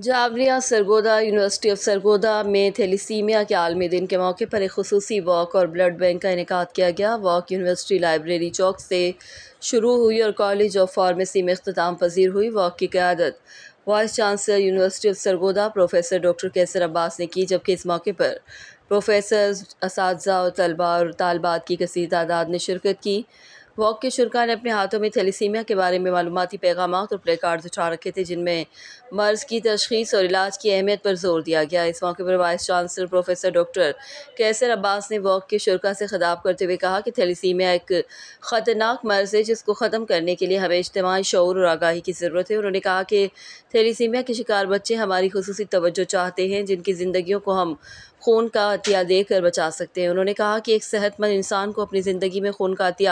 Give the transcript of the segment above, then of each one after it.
جاوریہ Sargodha university of Sargodha میں thalassaemia کے عالمی دن کے موقع پر ایک خصوصی واک اور بلڈ بینک کا انعقاد کیا گیا۔ واک یونیورسٹی لائبریری چوک سے شروع ہوئی اور کالج آف فارمیسی میں اختتام پذیر ہوئی۔ واک کی قیادت vice chancellor university of Sargodha professor doctor کیسر عباس نے کی، جبکہ اس موقع پر پروفیسرز، اساتذہ اور طلباء اور طالبات کی کثیر تعداد نے شرکت کی۔ واک کے شرکاء نے اپنے ہاتھوں میں تھیلیسیمیا کے بارے میں معلوماتی پیغامات اور پلے کارڈز اٹھا رکھے تھے، جن میں مرض کی تشخیص اور علاج کی اہمیت پر زور دیا گیا۔ اس موقع پر وائس چانسلر پروفیسر ڈاکٹر کیسر عباس نے واک کے شرکاء سے خطاب کرتے ہوئے کہا کہ تھیلیسیمیا ایک خطرناک مرض ہے جس کو ختم کرنے کے لیے ہمیں اجتماعی شعور اور آگاہی کی ضرورت ہے۔ انہوں نے کہا کہ تھیلیسیمیا کے شکار بچے ہماری خصوصی توجہ چاہتے ہیں، جن کی زندگیوں کو ہم خون کا عطیہ دے کر بچا سکتے ہیں۔ انہوں نے کہا کہ ایک صحت مند انسان کو اپنی زندگی میں خون کا عطیہ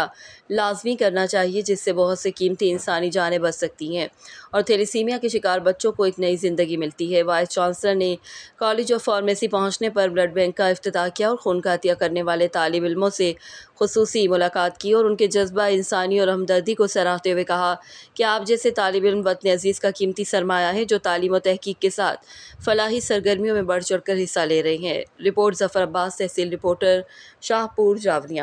لازمی کرنا چاہیے، جس سے بہت سے قیمتی انسانی جانیں بچ سکتی ہیں اور تھیلیسیمیا کے شکار بچوں کو ایک نئی زندگی ملتی ہے۔ وائس چانسلر نے کالج آف فارمیسی پہنچنے پر بلڈ بینک کا افتتاح کیا اور خون کا عطیہ کرنے والے طالب علموں سے خصوصی ملاقات کی اور ان کے جذبہ انسانی اور ہمدردی کو سراہتے ہوئے کہا کہ آپ جیسے طالب علم وطن عزیز کا قیمتی سرمایہ ہیں، جو تعلیم و تحقیق کے ساتھ فلاحی سرگرمیوں میں بڑھ چڑھ کر حصہ لے رہے ہیں۔ رپورٹ ظفر عباس، تحصیل رپورٹر، شاہپور، جاوریہ۔